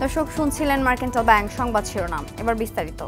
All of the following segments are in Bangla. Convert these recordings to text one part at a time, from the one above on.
দর্শক শুনছিলেন মার্কেন্টাল ব্যাংক সংবাদ শিরোনাম, এবার বিস্তারিত।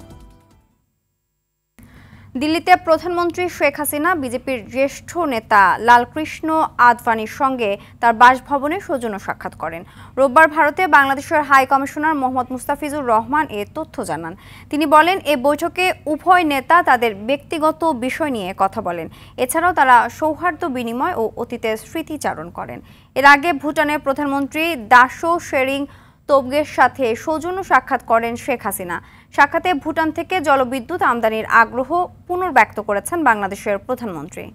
দিল্লিতে প্রধানমন্ত্রী শেখ হাসিনা বিজেপির জ্যেষ্ঠ নেতা লালকৃষ্ণ আদভানির সঙ্গে তার বাসভবনে সৌজন্য সাক্ষাৎ করেন। রোববার ভারতে বাংলাদেশের হাই কমিশনার মোহাম্মদ মুস্তাফিজুর রহমান এ তথ্য জানান। তিনি বলেন, এ বৈঠকে উভয় নেতা তাদের ব্যক্তিগত বিষয় নিয়ে কথা বলেন। এছাড়াও তারা সৌহার্দ্য বিনিময় ও অতীতের স্মৃতিচারণ করেন। এর আগে ভুটানের প্রধানমন্ত্রী দাশো শেরিং তোবগের সাথে সৌজন্য সাক্ষাৎ করেন শেখ হাসিনা। সাক্ষাতে ভুটান থেকে জলবিদ্যুৎ আমদানির আগ্রহ পুনর্ব্যক্ত করেছেন বাংলাদেশের প্রধানমন্ত্রী।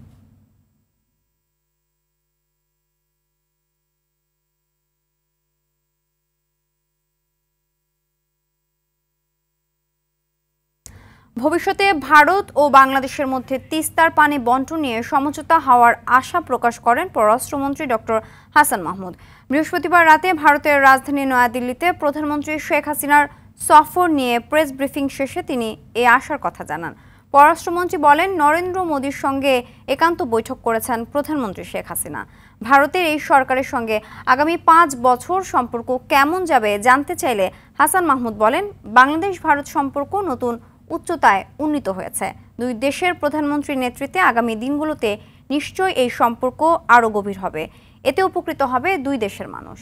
ভবিষ্যতে ভারত ও বাংলাদেশের মধ্যে তিস্তার পানি বন্টন নিয়ে সমঝোতা হওয়ার আশা প্রকাশ করেন পররাষ্ট্রমন্ত্রী ডক্টর হাসান মাহমুদ। বৃহস্পতিবার রাতে ভারতের রাজধানী নয়াদিল্লিতে প্রধানমন্ত্রী শেখ হাসিনার সফর নিয়ে প্রেস ব্রিফিং শেষে তিনি এই আশার কথা জানান। পররাষ্ট্রমন্ত্রী বলেন, নরেন্দ্র মোদীর সঙ্গে একান্ত বৈঠক করেছেন প্রধানমন্ত্রী শেখ হাসিনা। ভারতের এই সরকারের সঙ্গে আগামী 5 বছর সম্পর্ক কেমন যাবে জানতে চাইলে হাসান মাহমুদ বলেন, বাংলাদেশ ভারত সম্পর্ক নতুন উচ্চতায় উন্নীত হয়েছে। দুই দেশের প্রধানমন্ত্রীর নেতৃত্বে আগামী দিনগুলোতে নিশ্চয়ই এই সম্পর্ক আরও গভীর হবে। এতে উপকৃত হবে দুই দেশের মানুষ।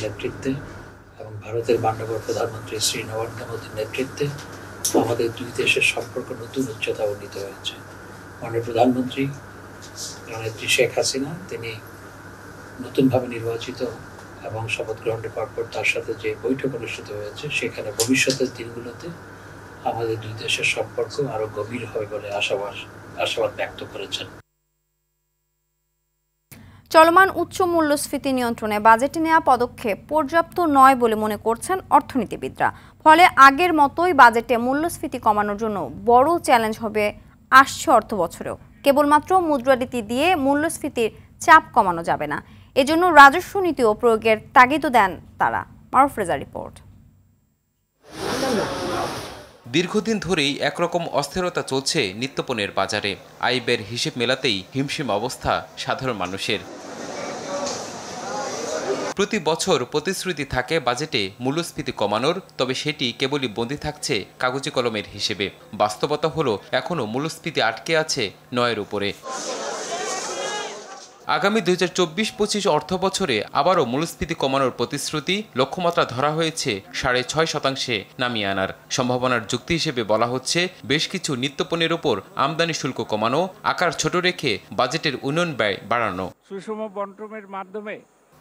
নেতৃত্বে এবং ভারতের মাননীয় প্রধানমন্ত্রী শ্রী নরেন্দ্র মোদীর নেতৃত্বে আমাদের দুই দেশের সম্পর্ক নতুন উচ্চতা উন্নীত হয়েছে। মাননীয় প্রধানমন্ত্রী নেত্রী শেখ হাসিনা তিনি নতুনভাবে নির্বাচিত এবং শপথ গ্রহণের পরপর তার সাথে যে বৈঠক অনুষ্ঠিত হয়েছে সেখানে ভবিষ্যতের দিনগুলোতে আমাদের দুই দেশের সম্পর্ক আরো গভীর হবে বলে আশাবাদ ব্যক্ত করেছেন। চলমান উচ্চ মূল্যস্ফীতি নিয়ন্ত্রণে বাজেটে নেওয়া পদক্ষেপ পর্যাপ্ত নয় বলে মনে করছেন অর্থনীতিবিদরা। ফলে আগের মতোই বাজেটে মূল্যস্ফীতি কমানোর জন্য বড় চ্যালেঞ্জ হবে আসছে অর্থ বছরেও। কেবলমাত্র মুদ্রানীতি দিয়ে মূল্যস্ফীতির চাপ কমানো যাবে না, এজন্য রাজস্ব নীতিও প্রয়োগের তাগিদও দেন তারা। মারুফ রেজার রিপোর্ট। দীর্ঘদিন ধরেই একরকম অস্থিরতা চলছে নিত্যপণ্যের বাজারে। আয় ব্যয়ের হিসেব মেলাতেই হিমশিম অবস্থা সাধারণ মানুষের। প্রতি বছর প্রতিশ্রুতি থাকে বাজেটে মূল্যস্ফীতি কমানোর, তবে সেটি কেবলই বন্দী থাকছে কাগজে কলমের হিসেবে। বাস্তবতা হলো এখনও মূল্যস্ফীতি আটকে আছে 9-এর উপরে। আগামী 2024-25 অর্থ বছরে আবারও মূল্যস্ফীতি কমানোর প্রতিশ্রুতি, লক্ষ্যমাত্রা ধরা হয়েছে 6.5% নামিয়ে আনার। সম্ভাবনার যুক্তি হিসেবে বলা হচ্ছে, বেশ কিছু নিত্যপণ্যের উপর আমদানি শুল্ক কমানো, আকার ছোট রেখে বাজেটের উন্নয়ন ব্যয় বাড়ানো। সুষম বন্টনের মাধ্যমে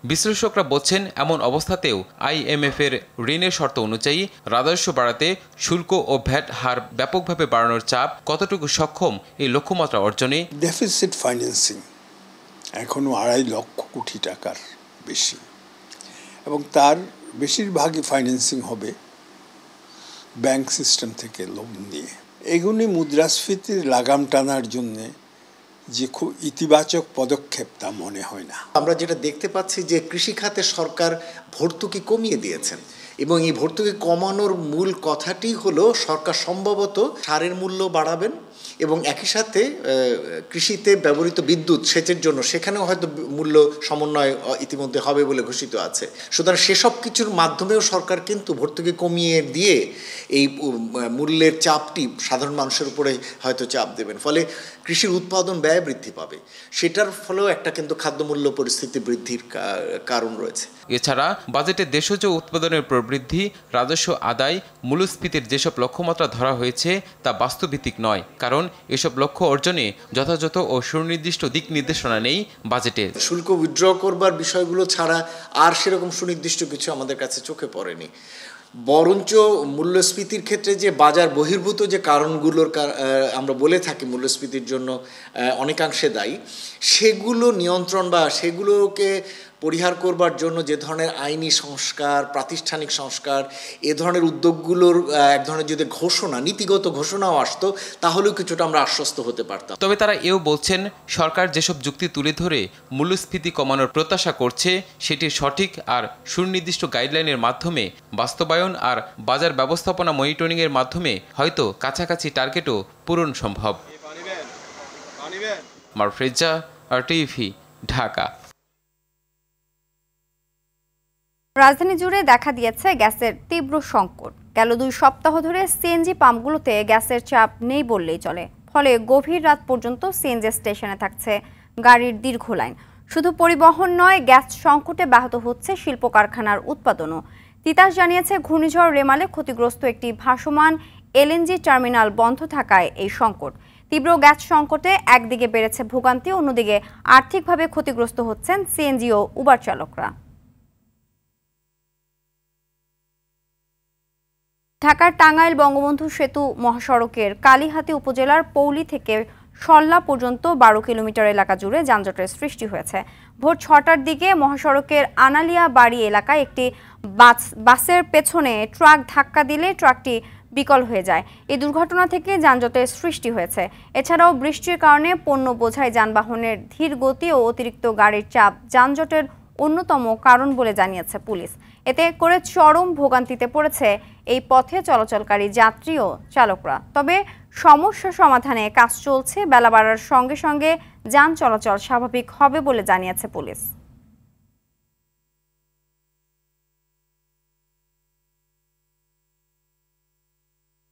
বিশ্লেষকরা বলছেন, এমন অবস্থাতেও IMF এর ঋণের শর্ত অনুযায়ী রাজস্ব বাড়াতে শুল্ক ও ভ্যাট হার ব্যাপকভাবে বাড়ানোর চাপ কতটুকু সক্ষম এই লক্ষ্যমাত্রা অর্জনে? ডেফিসিট ফাইন্যান্সিং এখনও 2.5 লক্ষ কোটি টাকার বেশি, এবং তার বেশিরভাগই ফাইন্যান্সিং হবে ব্যাংক সিস্টেম থেকে লোন নিয়ে। এগুলি মুদ্রাস্ফীতির লাগাম টানার জন্যে যে খুব ইতিবাচক পদক্ষেপ তা মনে হয় না। আমরা যেটা দেখতে পাচ্ছি যে কৃষি খাতে সরকার ভর্তুকি কমিয়ে দিয়েছেন, এবং এই ভর্তুকি কমানোর মূল কথাটি হলো সরকার সম্ভবত সারের মূল্য বাড়াবেন এবং একই সাথে কৃষিতে ব্যবহৃত বিদ্যুৎ সেচের জন্য সেখানেও হয়তো মূল্য সমন্বয় ইতিমধ্যে হবে বলে ঘোষিত আছে। সুতরাং সেসব কিছুর মাধ্যমেও সরকার কিন্তু ভর্তুকি কমিয়ে দিয়ে এই মূল্যের চাপটি সাধারণ মানুষের উপরে হয়তো চাপ দেবেন, ফলে কৃষির উৎপাদন ব্যয় বৃদ্ধি পাবে। সেটার ফলেও একটা কিন্তু খাদ্যমূল্য পরিস্থিতি বৃদ্ধির কারণ রয়েছে। এছাড়া বাজেটে দেশজ উৎপাদনের প্রবৃদ্ধি, রাজস্ব আদায়, মূল্যস্ফীতির যেসব লক্ষ্যমাত্রা ধরা হয়েছে তা বাস্তবভিত্তিক নয়, কারণ এসব লক্ষ্য অর্জনে যথাযথ ও সুনির্দিষ্ট দিক নির্দেশনা নেই বাজেটে। শুল্ক উইথড্র করবার বিষয়গুলো ছাড়া আর সেরকম সুনির্দিষ্ট কিছু আমাদের কাছে চোখে পড়েনি। বরঞ্চ মূল্যস্ফীতির ক্ষেত্রে যে বাজার বহির্ভূত যে কারণগুলোর আমরা বলে থাকি মূল্যস্ফীতির জন্য অনেকাংশে দায়ী, সেগুলো নিয়ন্ত্রণ বা সেগুলোকে পরিহার করবার জন্য যে ধরনের আইনি সংস্কার, প্রাতিষ্ঠানিক সংস্কার, এ ধরনের উদ্যোগগুলোর এক ধরনের যদি ঘোষণা, নীতিগত ঘোষণাও আসতো, তাহলেও কিছুটা আমরা আশ্বস্ত হতে পারতাম। তবে তারা এও বলছেন, সরকার যেসব যুক্তি তুলে ধরে মূল্যস্ফীতি কমানোর প্রত্যাশা করছে সেটির সঠিক আর সুনির্দিষ্ট গাইডলাইনের মাধ্যমে বাস্তবায়ন আর বাজার ব্যবস্থাপনা মনিটরিংয়ের মাধ্যমে হয়তো কাছাকাছি টার্গেটও পূরণ সম্ভব। মারুফ রেজা, RTV, ঢাকা। রাজধানী জুড়ে দেখা দিয়েছে গ্যাসের তীব্র সংকট। গেল 2 সপ্তাহ ধরে সিএনজি পাম্পগুলোতে গ্যাসের চাপ নেই বললেই চলে। ফলে গভীর রাত পর্যন্ত সিএনজি স্টেশনে থাকছে গাড়ির দীর্ঘ লাইন। শুধু পরিবহন নয়, গ্যাস সংকটে ব্যাহত হচ্ছে শিল্প কারখানার উৎপাদনও। তিতাস জানিয়েছে, ঘূর্ণিঝড় রেমালে ক্ষতিগ্রস্ত একটি ভাসমান এলএনজি টার্মিনাল বন্ধ থাকায় এই সংকট। তীব্র গ্যাস সংকটে একদিকে বেড়েছে ভোগান্তি, অন্যদিকে আর্থিকভাবে ক্ষতিগ্রস্ত হচ্ছেন সিএনজি ও উবার চালকরা। ঢাকার টাঙ্গাইল বঙ্গবন্ধু সেতু মহাসড়কের কালিহাতী উপজেলার পৌলি থেকে সল্লা পর্যন্ত 12 কিলোমিটার এলাকা জুড়ে যানজটের সৃষ্টি হয়েছে। ভোর 6টার দিকে মহাসড়কের আনালিয়া বাড়ি এলাকায় একটি বাসের পেছনে ট্রাক ধাক্কা দিলে ট্রাকটি বিকল হয়ে যায়। এই দুর্ঘটনা থেকে যানজটের সৃষ্টি হয়েছে। এছাড়াও বৃষ্টির কারণে পণ্য বোঝাই যানবাহনের ধীর গতি ও অতিরিক্ত গাড়ির চাপ যানজটের অন্যতম কারণ বলে জানিয়েছে পুলিশ। এতে করে চরম ভোগান্তিতে পড়েছে এই পথে চলাচলকারী যাত্রী ও চালকরা। তবে সমস্যা সমাধানে কাজ চলছে। বেলা বাড়ার সঙ্গে সঙ্গে যান চলাচল স্বাভাবিক হবে বলে জানিয়েছে পুলিশ।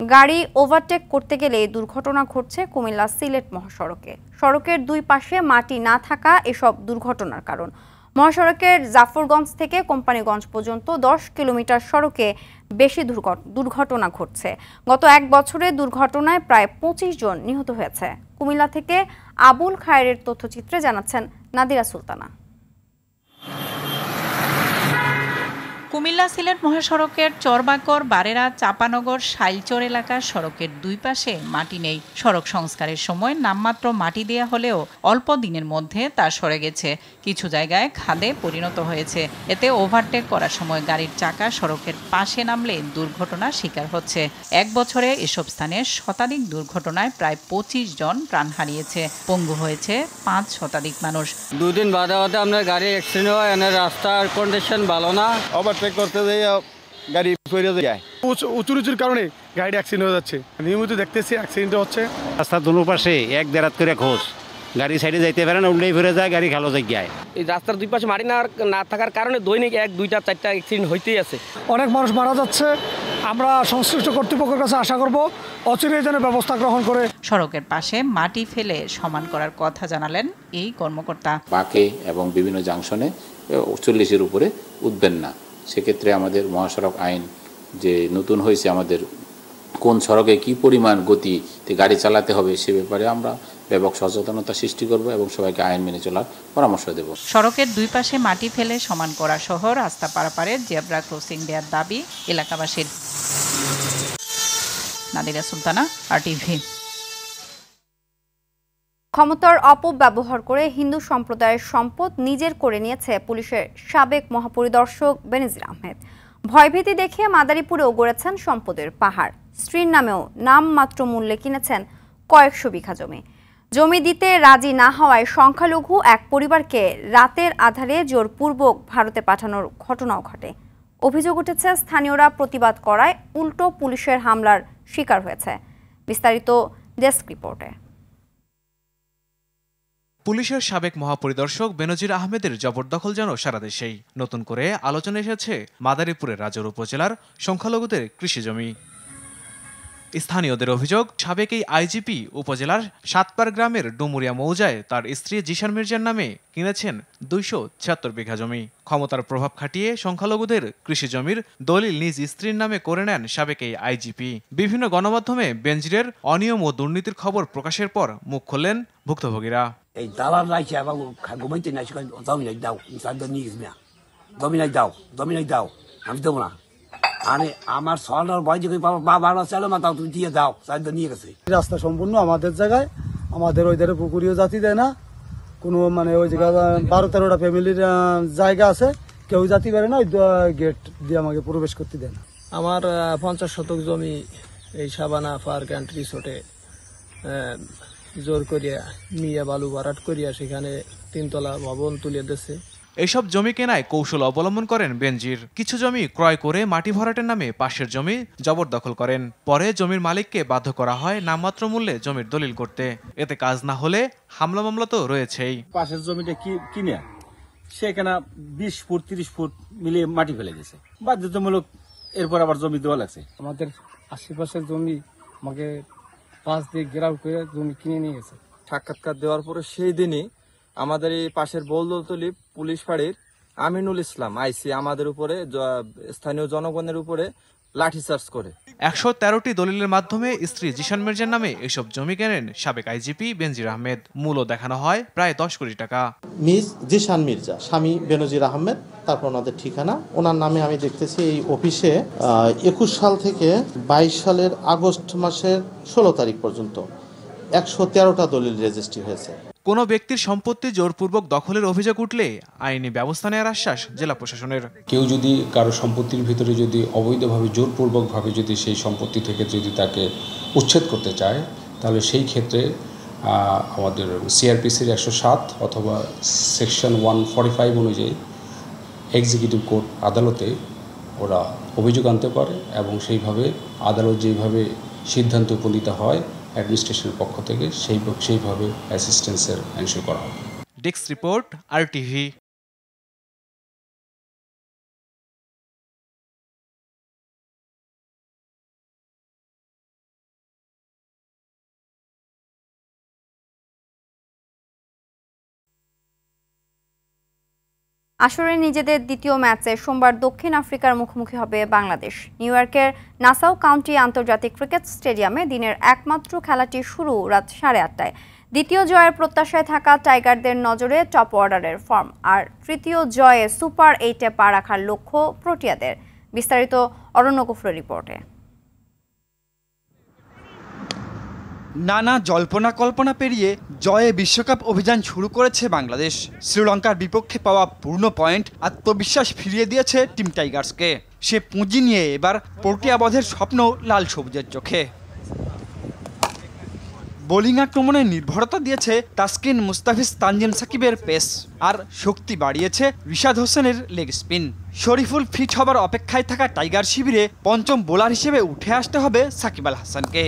গাড়ি ওভারটেক করতে গেলে দুর্ঘটনা ঘটছে কুমিল্লা সিলেট মহাসড়কে। সড়কের 2 পাশে মাটি না থাকা এসব দুর্ঘটনার কারণ। মহাসড়কের জাফরগঞ্জ থেকে কোম্পানিগঞ্জ পর্যন্ত 10 কিলোমিটার সড়কে বেশি দুর্ঘটনা ঘটছে। গত 1 বছরে দুর্ঘটনায় প্রায় 25 জন নিহত হয়েছে। কুমিল্লা থেকে আবুল খায়েরের তথ্যচিত্রে জানাচ্ছেন নাদিরা সুলতানা। কুমিল্লা সিলেট মহাসড়কের চরবাকর, বারেরা, চাপানগর, শাইলচর এলাকার সড়কের 2 পাশে মাটি নেই। সড়ক সংস্কারের সময় নামমাত্র মাটি দেয়া হলেও অল্প দিনের মধ্যে তা সরে গেছে। কিছু জায়গায় খাদে পরিণত হয়েছে। এতে ওভারটেক করার সময় গাড়ির চাকা সড়কের পাশে নামলে দুর্ঘটনার শিকার হচ্ছে। 1 বছরে এসব স্থানে শতাধিক দুর্ঘটনায় প্রায় 25 জন প্রাণ হারিয়েছে। পঙ্গু হয়েছে 5 শতাধিক মানুষ। 2 দিন বাদে আপনার গাড়ি অ্যাক্সিডেন্ট হয়, রাস্তার কন্ডিশন ভালো না, করতে গাড়ি পড়ে যায়। উঁচুর কারণে গাড়ি অ্যাক্সিডেন্ট হয়ে যাচ্ছে। নিয়মিত দেখতেছি অ্যাক্সিডেন্ট হচ্ছে। রাস্তার দুনো পাশে 1-1.5 রাত করে খোঁজ, গাড়ি সাইডে যাইতে পারে না, উল্লেই ফিরে যায়, গাড়ি খালো জায়গায়। এই রাস্তার 2 পাশে মাটি না থাকার কারণে দৈনিক 1, 2টা, 4টা অ্যাক্সিডেন্ট হইতেই আছে। অনেক মানুষ মারা যাচ্ছে। আমরা সংশ্লিষ্ট কর্তৃপক্ষের কাছে আশা করব অচিরেই যেন ব্যবস্থা গ্রহণ করে সড়কের পাশে মাটি ফেলে সমান করার কথা জানালেন এই কর্মকর্তা। বাঁকে এবং বিভিন্ন জাংশনে 40-এর উপরে উঠবেন না। সেক্ষেত্রে আমাদের মহাসড়ক আইন যে নতুন হয়েছে, আমাদের কোন সড়কে কি পরিমাণ গতিতে গাড়ি চালাতে হবে সে ব্যাপারে আমরা ব্যাপক সচেতনতা সৃষ্টি করব এবং সবাইকে আইন মেনে চলার পরামর্শ দেব। সড়কের 2 পাশে মাটি ফেলে সমান করা সহ রাস্তা পারাপারে জেব্রা ক্রসিং দেওয়ার দাবি এলাকাবাসীর। নাদিরা সুলতানা, RTV। ক্ষমতার অপব্যবহার করে হিন্দু সম্প্রদায়ের সম্পদ নিজের করে নিয়েছে পুলিশের সাবেক মহাপরিদর্শক বেনজির আহমেদ। ভয়ভীতি দেখিয়ে মাদারীপুরেও গড়েছেন সম্পদের পাহাড়। স্ত্রীর নামেও নামমাত্র মূল্যে কিনেছেন কয়েকশো বিঘা জমি। জমি দিতে রাজি না হওয়ায় সংখ্যালঘু এক পরিবারকে রাতের আধারে জোরপূর্বক ভারতে পাঠানোর ঘটনাও ঘটে। অভিযোগ উঠেছে, স্থানীয়রা প্রতিবাদ করায় উল্টো পুলিশের হামলার শিকার হয়েছে। বিস্তারিত ডেস্ক রিপোর্টে। পুলিশের সাবেক মহাপরিদর্শক বেনজির আহমেদের জবরদখল যেন সারা দেশেই। নতুন করে আলোচনা এসেছে মাদারীপুরের রাজৌর উপজেলার সংখ্যালঘুদের কৃষিজমি। স্থানীয়দের অভিযোগ, সাবেক এই আইজিপি উপজেলার সাতপার গ্রামের ডুমুরিয়া মৌজায় তার স্ত্রী জিশান মির্জার নামে কিনেছেন 276 বিঘা জমি। ক্ষমতার প্রভাব খাটিয়ে সংখ্যালঘুদের কৃষিজমির দলিল নিজ স্ত্রীর নামে করে নেন সাবেক এই আইজিপি। বিভিন্ন গণমাধ্যমে বেনজিরের অনিয়ম ও দুর্নীতির খবর প্রকাশের পর মুখ খুললেন ভুক্তভোগীরা। এই দালাল রাইছে এবং ঘুমাইতে নাই, জমি দাও, জমি দাও, আমি দেবো না। আরে আমার সরকার ভয় যে বাবা চলো মা, তাও তুমি দিয়ে দাও, চাইতে নিয়ে গেছে। রাস্তা সম্পূর্ণ আমাদের জায়গায়, আমাদের ওই ধারে পুকুরিও জাতি দেয় না কোনো, মানে ওই জায়গায় 12-13টা ফ্যামিলির জায়গা আছে, কেউ জাতি পারে না, ওই গেট দিয়ে আমাকে প্রবেশ করতে দেয় না। আমার 50 শতক জমি এই সাবানা পার্ক অ্যান্ড রিসোর্টে জোর করিয়া নিয়ে বালু ভরাট করিয়া সেখানে 3 তলা ভবন তুলে দিচ্ছে। এইসব জমি কেনায় কৌশল অবলম্বন করেন বেনজির। কিছু জমি ক্রয় করে মাটি ভরাটের নামে পাশের জমি জবরদখল করেন। পরে জমির মালিককে বাধ্য করা হয় নামমাত্র মূল্যে জমির দলিল করতে। এতে কাজ না হলে হামলা মামলা তো রয়েছেই। পাশের জমিটা কিনে সেখানে 20 ফুট 30 ফুট মিলিয়ে মাটি ফেলে গেছে, বাধ্যতামূলক এরপর আবার জমি দেওয়া লাগছে। আমাদের আশেপাশের জমি আমাকে 5 দিয়ে ঘেরাও করে জমি কিনে নিয়ে গেছে। সাক্ষাৎকার দেওয়ার পরে সেই দিনই আমাদের এই পাশের বলদলতলি পুলিশ ফাঁড়ির আমিনুল ইসলাম আইসি আমাদের উপরে স্থানীয় জনগণের উপরে লাঠিচার্জ করে। 113টি দলিলের মাধ্যমে স্ত্রী জিশান মির্জার নামে এসব জমি কেনেন সাবেক আইজিপি বেনজির আহমেদ। মূল্য দেখানো হয় প্রায় 10 কোটি টাকা। মিস জিশান মির্জা, স্বামী বেনজির আহমেদ, তারপর ওনাদের ঠিকানা। ওনার নামে আমি দেখতেছি এই অফিসে 21 সাল থেকে 22 সালের আগস্ট মাসের 16 তারিখ পর্যন্ত 113টা দলিল রেজিস্ট্রি হয়েছে। কোনো ব্যক্তির সম্পত্তি জোরপূর্বক দখলের অভিযোগ উঠলে আইনি ব্যবস্থা নেওয়ার আশ্বাস জেলা প্রশাসনের। কেউ যদি কারো সম্পত্তির ভিতরে যদি অবৈধভাবে জোরপূর্বকভাবে যদি সেই সম্পত্তি থেকে যদি তাকে উচ্ছেদ করতে চায়, তাহলে সেই ক্ষেত্রে আমাদের সিআরপিসির 107 অথবা সেকশন 145 অনুযায়ী এক্সিকিউটিভ কোর্ট আদালতে ওরা অভিযোগ আনতে পারে এবং সেইভাবে আদালত যেভাবে সিদ্ধান্ত উপনীত হয় অ্যাডমিনিস্ট্রেশনের পক্ষ থেকে সেইভাবে অ্যাসিস্ট্যান্সের এনশিওর করা হবে। Desk report RTV। আসরে নিজেদের দ্বিতীয় ম্যাচে সোমবার দক্ষিণ আফ্রিকার মুখোমুখি হবে বাংলাদেশ। নিউ ইয়র্কের নাসাউ কাউন্টি আন্তর্জাতিক ক্রিকেট স্টেডিয়ামে দিনের একমাত্র খেলাটি শুরু রাত 8:30টায়। দ্বিতীয় জয়ের প্রত্যাশায় থাকা টাইগারদের নজরে টপ অর্ডারের ফর্ম, আর তৃতীয় জয়ে সুপার 8-এ পা রাখার লক্ষ্য প্রোটিয়াদের। বিস্তারিত অরণ্য গফুরের রিপোর্টে। নানা জল্পনা কল্পনা পেরিয়ে জয়ে বিশ্বকাপ অভিযান শুরু করেছে বাংলাদেশ। শ্রীলঙ্কার বিপক্ষে পাওয়া পূর্ণ পয়েন্ট আত্মবিশ্বাস ফিরিয়ে দিয়েছে টিম টাইগার্সকে। সে পুঁজি নিয়ে এবার প্রোটিয়া বধের স্বপ্ন লাল সবুজের চোখে। বোলিং আক্রমণে নির্ভরতা দিয়েছে তাসকিন, মুস্তাফিজ, তানজিম সাকিবের পেস, আর শক্তি বাড়িয়েছে রিশাদ হোসেনের লেগ স্পিন। শরীফুল ফিট হবার অপেক্ষায় থাকা টাইগার শিবিরে পঞ্চম বোলার হিসেবে উঠে আসতে হবে সাকিব আল হাসানকে।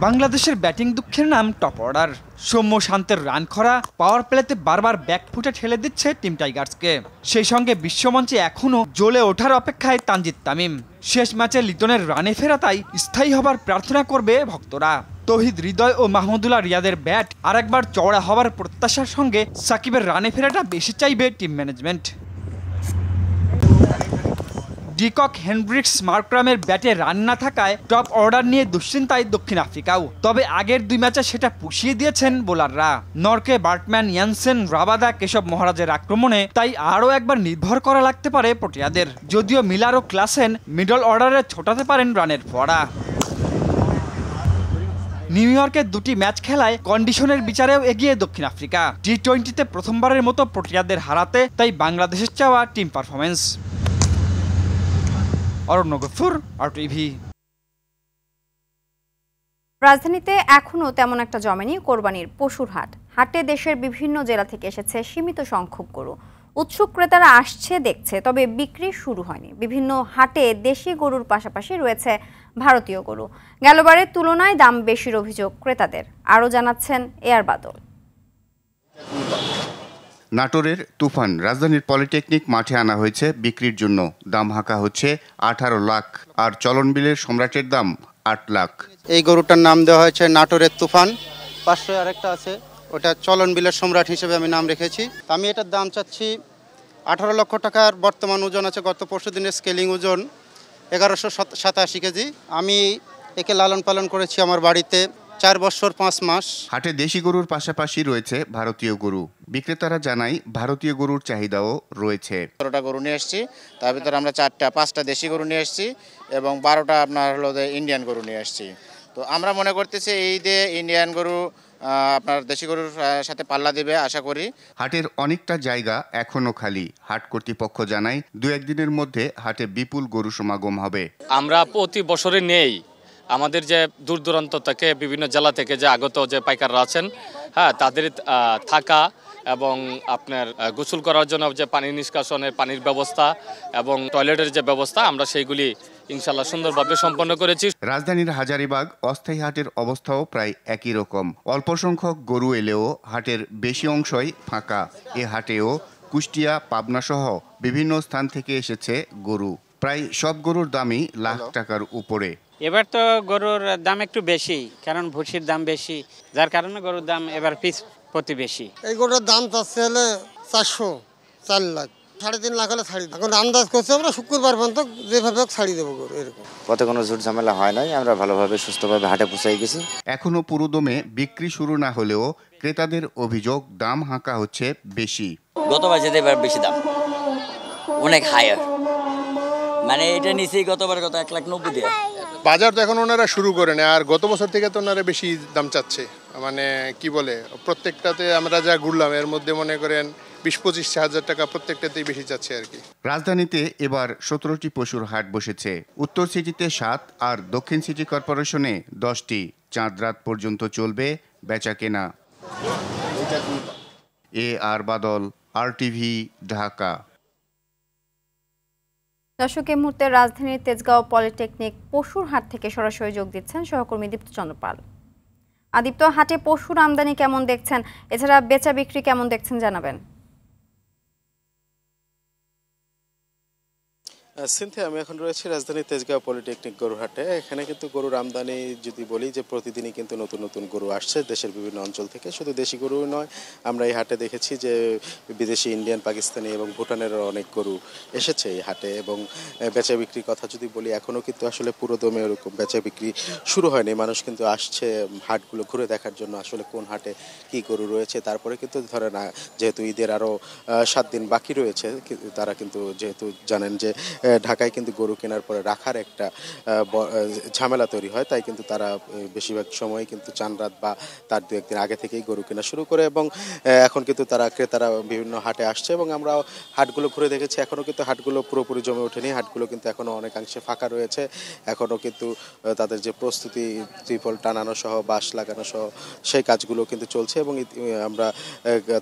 বাংলাদেশের ব্যাটিং দুঃখের নাম টপ অর্ডার। সৌম্য শান্তের রান খরা পাওয়ার প্লেতে বারবার ব্যাকফুটে ঠেলে দিচ্ছে টিম টাইগার্সকে। সেই সঙ্গে বিশ্বমঞ্চে এখনও জ্বলে ওঠার অপেক্ষায় তানজিদ তামিম। শেষ ম্যাচে লিটনের রানে ফেরাতাই স্থায়ী হবার প্রার্থনা করবে ভক্তরা। তৌহিদ হৃদয় ও মাহমুদুল্লাহ রিয়াদের ব্যাট আরেকবার চওড়া হওয়ার প্রত্যাশার সঙ্গে সাকিবের রানে ফেরাটা বেশি চাইবে টিম ম্যানেজমেন্ট। ডিকক, হেনড্রিক্স, মার্করামের ব্যাটে রান না থাকায় টপ অর্ডার নিয়ে দুশ্চিন্তায় দক্ষিণ আফ্রিকাও। তবে আগের 2 ম্যাচে সেটা পুষিয়ে দিয়েছেন বোলাররা। নরকে, বার্টম্যান, ইয়ানসেন, রাবাদা, কেশব মহারাজের আক্রমণে তাই আরও একবার নির্ভর করা লাগতে পারে প্রোটিয়াদের। যদিও মিলার ও ক্লাসেন মিডল অর্ডারে ছোটাতে পারেন রানের ফোয়ারা। নিউ ইয়র্কের 2টি ম্যাচ খেলায় কন্ডিশনের বিচারেও এগিয়ে দক্ষিণ আফ্রিকা। টি20তে প্রথমবারের মতো প্রোটিয়াদের হারাতে তাই বাংলাদেশের চাওয়া টিম পারফরমেন্স। অরণ্য গফুর, RTV। রাজধানীতে এখনও তেমন একটা জমেনি কোরবানির পশুর হাট। হাটে দেশের বিভিন্ন জেলা থেকে এসেছে সীমিত সংখ্যক গরু। উৎসুক ক্রেতারা আসছে, দেখছে, তবে বিক্রি শুরু হয়নি। বিভিন্ন হাটে দেশি গরুর পাশাপাশি রয়েছে ভারতীয় গরু। গেলবারের তুলনায় দাম বেশির অভিযোগ ক্রেতাদের। আরও জানাচ্ছেন এয়ার বাদল। নাটোরের তুফান রাজধানীর পলিটেকনিক মাঠে আনা হয়েছে বিক্রির জন্য। দাম হাঁকা হচ্ছে 18 লাখ, আর চলনবিলের সম্রাটের দাম 8 লাখ। এই গরুটার নাম দেওয়া হয়েছে নাটোরের তুফান। পাশে আরেকটা আছে, ওটা চলনবিলের সম্রাট হিসেবে আমি নাম রেখেছি। আমি এটার দাম চাচ্ছি 18 লক্ষ টাকার। বর্তমান ওজন আছে গত পরশু দিনের স্কেলিং ওজন 1187 কেজি। আমি একে লালন পালন করেছি আমার বাড়িতে 4 বছর 5 মাস। হাটে দেশি গরুর পাশাপাশি রয়েছে ভারতীয় গরু। বিক্রেতারা জানায় ভারতীয় গরুর চাহিদাও রয়েছে। 12টা গরু নিয়ে এসেছি, তার ভিতরে আমরা 5টা দেশি গরু নিয়ে এসেছি এবং 12টা আপনার হলো ইন্ডিয়ান গরু নিয়ে এসেছি। তো আমরা মনে করতেছি এই দিয়ে ইন্ডিয়ান গরু আপনার দেশি গরুর সাথে পাল্লা দিবে আশা করি। হাটের অনেকটা জায়গা এখনো খালি। হাট কর্তৃপক্ষ জানায় 2-1 দিনের মধ্যে হাটে বিপুল গরু সমাগম হবে। আমরা প্রতি বছরে নেই, আমাদের যে দূর দূরান্ত থেকে বিভিন্ন জেলা থেকে যে আগত যে পাইকাররা আছেন, হ্যাঁ, তাদের থাকা এবং আপনার গোসল করার জন্য যে পানি নিষ্কাশনের পানির ব্যবস্থা এবং টয়লেটের যে ব্যবস্থা, আমরা সেইগুলি ইনশাল্লাহ সুন্দরভাবে সম্পন্ন করেছি। রাজধানীর হাজারীবাগ অস্থায়ী হাটের অবস্থাও প্রায় একই রকম। অল্প সংখ্যক গরু এলেও হাটের বেশি অংশই ফাঁকা। এ হাটেও কুষ্টিয়া, পাবনা সহ বিভিন্ন স্থান থেকে এসেছে গরু। প্রায় সব গরুর দামই লাখ টাকার উপরে। এবার তো গরুর দাম একটু বেশি, কারণ ভুসির দাম বেশি, যার কারণে গরুর দাম এবার পিস প্রতি বেশি। এই গরুর দাম চাচ্ছে হলে 4 লাখ, 3.5 লাখ হলে ছাড়ি। এখন আন্দাজ করছে আমরা শুক্রবার পর্যন্ত যেভাবে ছাড়ি দেবো গরু। এরকম পথে কোনো ঝুট ঝামেলা হয় নাই, আমরা ভালোভাবে সুস্থভাবে হাটে পৌঁছাই গেছি। এখনো পুরোদমে বিক্রি শুরু না হলেও ক্রেতাদের অভিযোগ দাম হাঁকা হচ্ছে বেশি। গতবার যেতে এবার বেশি দাম, অনেক হায়ার, মানে এটা নিচেই গতবার 1,90,000 দিয়ে। বাজার তো এখন ওনারা শুরু করে নেয়, আর গত বছর থেকে তো ওনারা বেশি দাম চাচ্ছে। মানে কি বলে, প্রত্যেকটাতে আমরা যা ঘুরলাম এর মধ্যে মনে করেন 20-25 হাজার টাকা প্রত্যেকটাতেই বেশি যাচ্ছে আর কি। রাজধানীতে এবার 17টি পশুর হাট বসেছে। উত্তর সিটিতে 7 আর দক্ষিণ সিটি কর্পোরেশনে 10টি। চাঁদ রাত পর্যন্ত চলবে বেচা কেনা। আর বাদল, RTV, ঢাকা। দর্শক, এই মুহূর্তে রাজধানীর তেজগাঁও পলিটেকনিক পশুর হাট থেকে সরাসরি যোগ দিচ্ছেন সহকর্মী দীপ্ত চন্দ্র পাল। দীপ্ত, হাটে পশুর আমদানি কেমন দেখছেন, এছাড়া বেচা বিক্রি কেমন দেখছেন জানাবেন। সিনথিয়া, আমি এখন রয়েছি রাজধানীর তেজগাঁও পলিটেকনিক গরুর হাটে। এখানে কিন্তু গরুর আমদানি যদি বলি যে প্রতিদিনই কিন্তু নতুন নতুন গরু আসছে দেশের বিভিন্ন অঞ্চল থেকে। শুধু দেশি গরু নয়, আমরা এই হাটে দেখেছি যে বিদেশি, ইন্ডিয়ান, পাকিস্তানি এবং ভুটানেরও অনেক গরু এসেছে এই হাটে। এবং বেচা বিক্রির কথা যদি বলি, এখনও কিন্তু আসলে পুরো দমে ওরকম বেচা বিক্রি শুরু হয়নি। মানুষ কিন্তু আসছে হাটগুলো ঘুরে দেখার জন্য আসলে কোন হাটে কী গরু রয়েছে। তারপরে কিন্তু ধরেন যেহেতু ঈদের আরও 7 দিন বাকি রয়েছে, তারা কিন্তু যেহেতু জানেন যে ঢাকায় কিন্তু গরু কেনার পরে রাখার একটা ঝামেলা তৈরি হয়, তাই কিন্তু তারা বেশিরভাগ সময় কিন্তু চান রাত বা তার 2-1 দিন আগে থেকেই গরু কেনা শুরু করে। এবং এখন কিন্তু ক্রেতারা বিভিন্ন হাটে আসছে এবং আমরা হাটগুলো ঘুরে দেখেছি। এখনও কিন্তু হাটগুলো পুরোপুরি জমে ওঠেনি, হাটগুলো কিন্তু এখনও অনেকাংশে ফাঁকা রয়েছে। এখনও কিন্তু তাদের যে প্রস্তুতি, ত্রিপল টানানো সহ, বাঁশ লাগানো সহ সেই কাজগুলো কিন্তু চলছে। এবং আমরা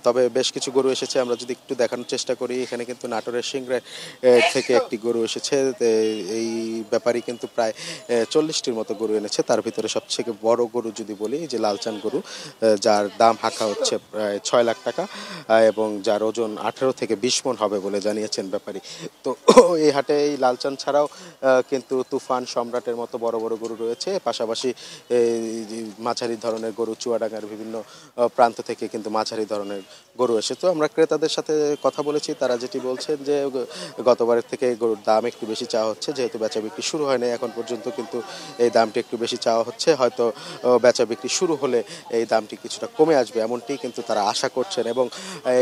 তবে বেশ কিছু গরু এসেছে, আমরা যদি একটু দেখানোর চেষ্টা করি। এখানে কিন্তু নাটোরের সিংড়া থেকে একটি গরু এসেছে। এই ব্যাপারই কিন্তু প্রায় 40টির মতো গরু এনেছে। তার ভিতরে সবথেকে বড় গরু যদি বলি যে লালচান গরু, যার দাম হাঁকা হচ্ছে প্রায় 6 লাখ টাকা এবং যার ওজন 18 থেকে 20 মণ হবে বলে জানিয়েছেন ব্যাপারী। তো এই হাটে এই লালচান ছাড়াও কিন্তু তুফান, সম্রাটের মতো বড় বড় গরু রয়েছে। পাশাপাশি মাঝারি ধরনের গরু, চুয়াডাঙ্গার বিভিন্ন প্রান্ত থেকে কিন্তু মাঝারি ধরনের গরু এসে। তো আমরা ক্রেতাদের সাথে কথা বলেছি, তারা যেটি বলছেন যে গতবারের থেকে গরুর দাম একটু বেশি চাওয়া হচ্ছে। যেহেতু বেচা বিক্রি শুরু হয়নি এখন পর্যন্ত, কিন্তু এই দামটি একটু বেশি চাওয়া হচ্ছে। হয়তো বেচা বিক্রি শুরু হলে এই দামটি কিছুটা কমে আসবে, এমনটি কিন্তু তারা আশা করছেন। এবং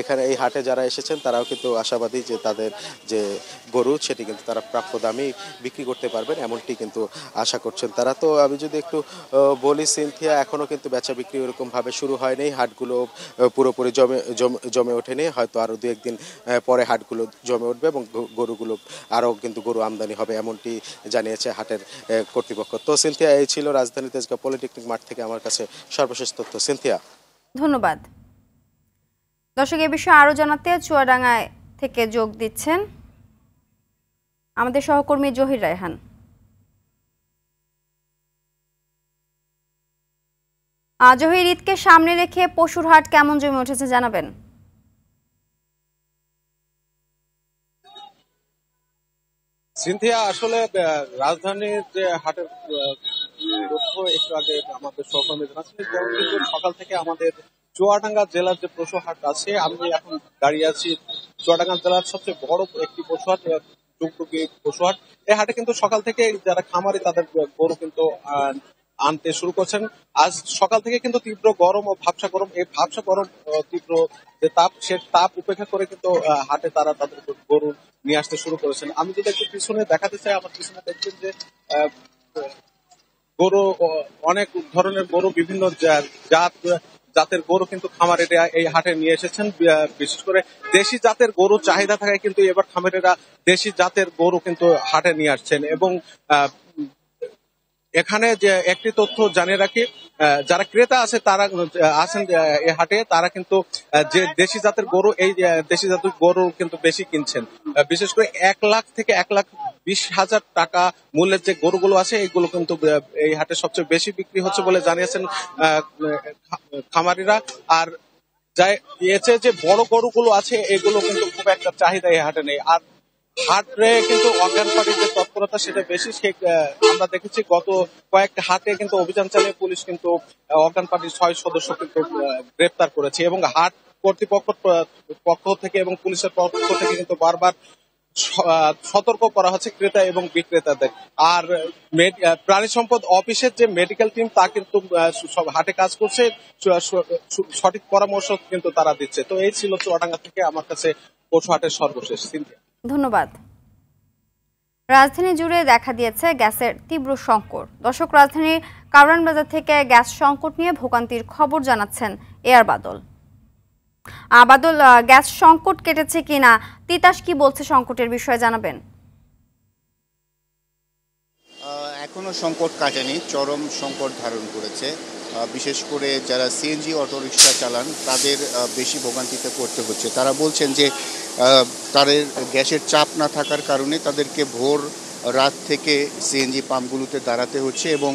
এখানে এই হাটে যারা এসেছেন তারাও কিন্তু আশাবাদী যে তাদের যে গরু সেটি কিন্তু তারা প্রাপ্য দামেই বিক্রি করতে পারবেন, এমনটি কিন্তু আশা করছেন তারা। তো আমি যদি একটু বলি সিনথিয়া, এখনও কিন্তু বেচা বিক্রি ওরকমভাবে শুরু হয়নি, হাটগুলো পুরোপুরি জমে ওঠেনি। হয়তো আরও 2-1 দিন পরে হাটগুলো জমে উঠবে এবং গরুগুলো আরও কিন্তু গরু আমদানি হবে, এমনটি জানিয়েছে হাটের কর্তৃপক্ষ। তো সিনথিয়া, এই ছিল রাজধানী তেজগাঁও পলিটেকনিক মাঠ থেকে আমার কাছে সর্বশেষ তথ্য। সিনথিয়া, ধন্যবাদ। দর্শক, এই বিষয়ে আরও জানাতে চুয়াডাঙ্গায় থেকে যোগ দিচ্ছেন আমাদের সহকর্মী জহির রায়হান। জহির, ঈদকে সামনে রেখে পশুর হাট কেমন জমে উঠেছে জানাবেন। সিনথিয়া, আসলে রাজধানীর যে হাটের তথ্য একটু আগে আমাদের সহকর্মী জানাচ্ছেন, যেমন কিন্তু সকাল থেকে আমাদের চুয়াডাঙ্গা জেলার যে পশু হাট আছে, আমি এখন দাঁড়িয়ে আছি চুয়াডাঙ্গা জেলার সবচেয়ে বড় একটি পশু হাট, টুকটুকি পশু হাট। এই হাটে কিন্তু সকাল থেকে যারা খামারি তাদের গরু কিন্তু আনতে শুরু করছেন। আজ সকাল থেকে কিন্তু তীব্র গরম ও ভাবসা গরম, এই ভাবসা গরম তীব্র যে তাপ, সে তাপ উপেক্ষা করে কিন্তু হাটে তারা তাদের গরু নিয়ে আসতে শুরু করেছেন। আমি যদি একটু পিছনে দেখাতে চাই, আমার পিছনে দেখছেন যে গরু, অনেক ধরনের গরু, বিভিন্ন জাতের গরু কিন্তু খামারেরা এই হাটে নিয়ে এসেছেন। বিশেষ করে দেশি জাতের গরু চাহিদা থাকায় কিন্তু এবার খামারেরা দেশি জাতের গরু কিন্তু হাটে নিয়ে আসছেন। এবং এখানে যে একটি তথ্য জানিয়ে রাখি, যারা ক্রেতা আছে তারা আছেন এই হাটে, তারা কিন্তু যে দেশি জাতের গরু, এই দেশি জাতের গরু কিন্তু বেশি কিনছেন। বিশেষ করে 1 লাখ থেকে 1,20,000 20,000 টাকা মূল্যের যে গরুগুলো আছে এগুলো কিন্তু এই হাটে সবচেয়ে বেশি বিক্রি হচ্ছে বলে জানিয়েছেন খামারিরা। আর যে বড় গরুগুলো আছে এগুলো কিন্তু খুব একটা চাহিদা এই হাটে নেই। আর হাটে কিন্তু অজ্ঞান পার্টির যে তৎপরতা সেটা বেশি। আমরা দেখেছি গত কয়েকটা হাটে কিন্তু অভিযান চালিয়ে পুলিশ কিন্তু অজ্ঞান পার্টির 6 সদস্য কিন্তু গ্রেপ্তার করেছে এবং হাট কর্তৃপক্ষ পক্ষ থেকে এবং পুলিশের পক্ষ থেকে কিন্তু বারবার সতর্ক করা হচ্ছে ক্রেতা এবং বিক্রেতাদের। আর প্রাণী সম্পদ অফিসের যে মেডিকেল টিম তা কিন্তু সব হাটে কাজ করছে, সঠিক পরামর্শ কিন্তু তারা দিচ্ছে। তো এই ছিল চুয়াডাঙ্গা থেকে আমার কাছে পশু হাটের সর্বশেষ। ধন্যবাদ। রাজধানী জুড়ে দেখা দিয়েছে গ্যাসের তীব্র সংকট। দর্শক, রাজধানীর কারওয়ান বাজার থেকে গ্যাস সংকট নিয়ে ভোগান্তির খবর জানাচ্ছেন এয়ার বাদল। বাদল, গ্যাস সংকট কেটেছে কিনা, তিতাস কি বলছে সংকটের বিষয়ে জানাবেন? এখনো সংকট কাটেনি, চরম সংকট ধারণ করেছে। বিশেষ করে যারা সিএনজি অটোরিকশা চালান তাদের বেশি ভোগান্তিতে পড়তে হচ্ছে। তারা বলছেন যে তাদের গ্যাসের চাপ না থাকার কারণে তাদেরকে ভোর রাত থেকে সিএনজি পাম্পগুলোতে দাঁড়াতে হচ্ছে এবং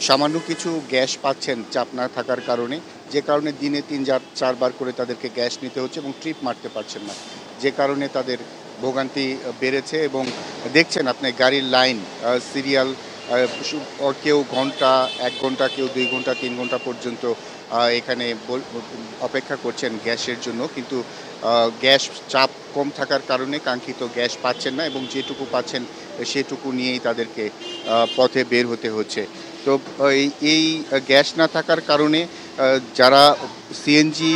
সামান্য কিছু গ্যাস পাচ্ছেন চাপ না থাকার কারণে, যে কারণে দিনে 3-4 বার করে তাদেরকে গ্যাস নিতে হচ্ছে এবং ট্রিপ মারতে পারছেন না, যে কারণে তাদের ভোগান্তি বেড়েছে। এবং দেখছেন আপনি গাড়ির লাইন, সিরিয়াল, কেউ ঘন্টা 1 ঘন্টা, কেউ 2 ঘন্টা 3 ঘন্টা পর্যন্ত এখানে অপেক্ষা করছেন গ্যাসের জন্য, কিন্তু গ্যাস চাপ কম থাকার কারণে কাঙ্ক্ষিত গ্যাস পাচ্ছেন না এবং যেটুকু পাচ্ছেন সেটুকু নিয়েই তাদেরকে পথে বের হতে হচ্ছে। তো এই গ্যাস না থাকার কারণে যারা সিএনজি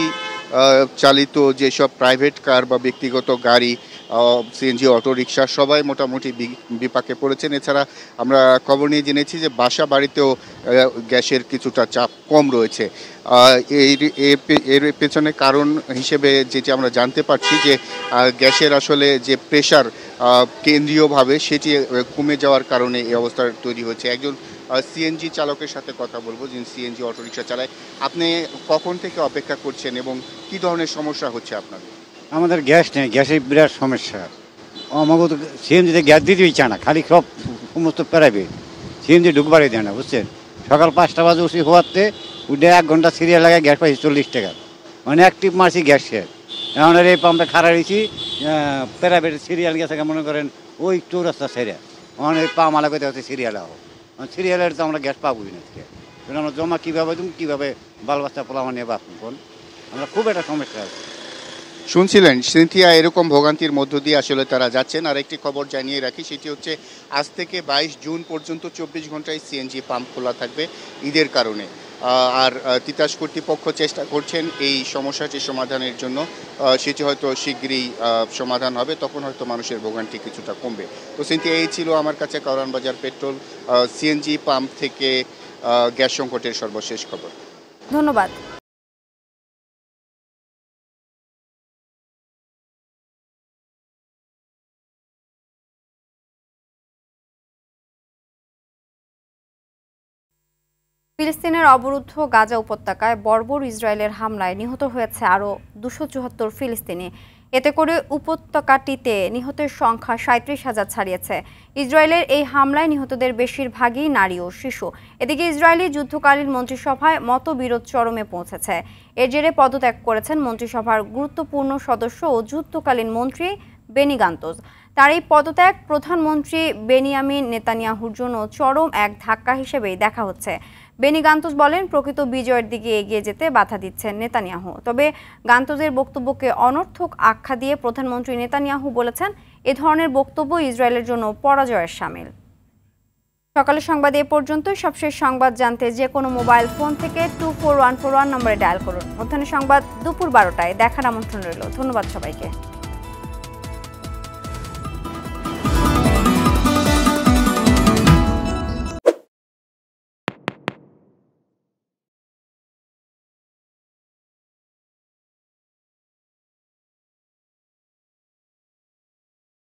চালিত যেসব প্রাইভেট কার বা ব্যক্তিগত গাড়ি, সিএনজি অটোরিকশা সবাই মোটামুটি বিপাকে পড়েছেন। এছাড়া আমরা খবর নিয়ে জেনেছি যে বাসা বাড়িতেও গ্যাসের কিছুটা চাপ কম রয়েছে। এর পেছনে কারণ হিসেবে যেটি আমরা জানতে পারছি যে গ্যাসের আসলে যে প্রেশার কেন্দ্রীয়ভাবে সেটি কমে যাওয়ার কারণে এই অবস্থা তৈরি হচ্ছে। একজন সিএনজি চালকের সাথে কথা বলবো, যিনি সিএনজি অটোরিকশা চালায়। আপনি কখন থেকে অপেক্ষা করছেন এবং কি ধরনের সমস্যা হচ্ছে আপনাদের? আমাদের গ্যাস নেই, গ্যাসের বিরাট সমস্যা। আমাকে তো সিএনজিতে গ্যাস দিতেই চায় না, খালি সব সমস্ত প্রাইভেট সিএনজি ঢুকবারই দেয় না, বুঝছেন। সকাল 5টা বাজে উঠি হওয়াতে উঠে 1 ঘন্টা সিরিয়াল লাগায় গ্যাস পাইছি 40 টাকা, মানে এক টিপ মারছি গ্যাস শেষ। এখন এই পাম্পে খাড়া রয়েছি, প্রাইভেটের সিরিয়াল গেছে মনে করেন ওই চৌরাস্তা ছেড়ে, এখন ওই পাম্প আলাদা করতে হচ্ছে সিরিয়াল আহ সিরিয়ালের তো আমরা গ্যাস পাবোই না। আমরা জমা কীভাবে দেবো, কীভাবে বাল বাচ্চা পোলামা নিয়ে বাঁচুন, আমরা খুব একটা সমস্যা আছে। শুনছিলেন সিনথিয়া, এরকম ভোগান্তির মধ্য দিয়ে আসলে তারা যাচ্ছেন। আর একটি খবর জানিয়ে রাখি, সেটি হচ্ছে আজ থেকে 22 জুন পর্যন্ত 24 ঘন্টায় সিএনজি পাম্প খোলা থাকবে ঈদের কারণে। আর তিতাস কর্তৃপক্ষ চেষ্টা করছেন এই সমস্যাটি সমাধানের জন্য, সেটি হয়তো শীঘ্রই সমাধান হবে, তখন হয়তো মানুষের ভোগান্তি কিছুটা কমবে। তো সিনথিয়া, এই ছিল আমার কাছে কারওয়ান বাজার পেট্রোল সিএনজি পাম্প থেকে গ্যাস সংকটের সর্বশেষ খবর। ধন্যবাদ। ফিলিস্তিনের অবরুদ্ধ গাজা উপত্যকায় বর্বর ইসরায়েলের হামলায় নিহত হয়েছে আরও 274 ফিলিস্তিনি। এতে করে উপত্যকাটিতে নিহতের সংখ্যা 37,000 ছাড়িয়েছে। ইসরায়েলের এই হামলায় নিহতদের বেশিরভাগই নারী ও শিশু। এদিকে ইসরায়েলি যুদ্ধকালীন মন্ত্রিসভায় মতবিরোধ চরমে পৌঁছেছে। এর জেরে পদত্যাগ করেছেন মন্ত্রিসভার গুরুত্বপূর্ণ সদস্য ও যুদ্ধকালীন মন্ত্রী বেনি গান্তজ। তার এই পদত্যাগ প্রধানমন্ত্রী বেনিয়ামিন নেতানিয়াহুর জন্য চরম এক ধাক্কা হিসেবেই দেখা হচ্ছে। বেনি গান্তজ বলেন, প্রকৃত বিজয়ের দিকে এগিয়ে যেতে বাধা দিচ্ছেন নেতানিয়াহু। তবে গান্তজের বক্তব্যকে অনর্থক আখ্যা দিয়ে প্রধানমন্ত্রী নেতানিয়াহু বলেছেন, এ ধরনের বক্তব্য ইসরায়েলের জন্য পরাজয়ের শামিল। সকালের সংবাদ এ পর্যন্তই। সবশেষ সংবাদ জানতে যে কোনো মোবাইল ফোন থেকে 24141 নম্বরে ডায়াল করুন। মধ্যাহ্নের সংবাদ দুপুর 12টায় দেখার আমন্ত্রণ রইল। ধন্যবাদ সবাইকে।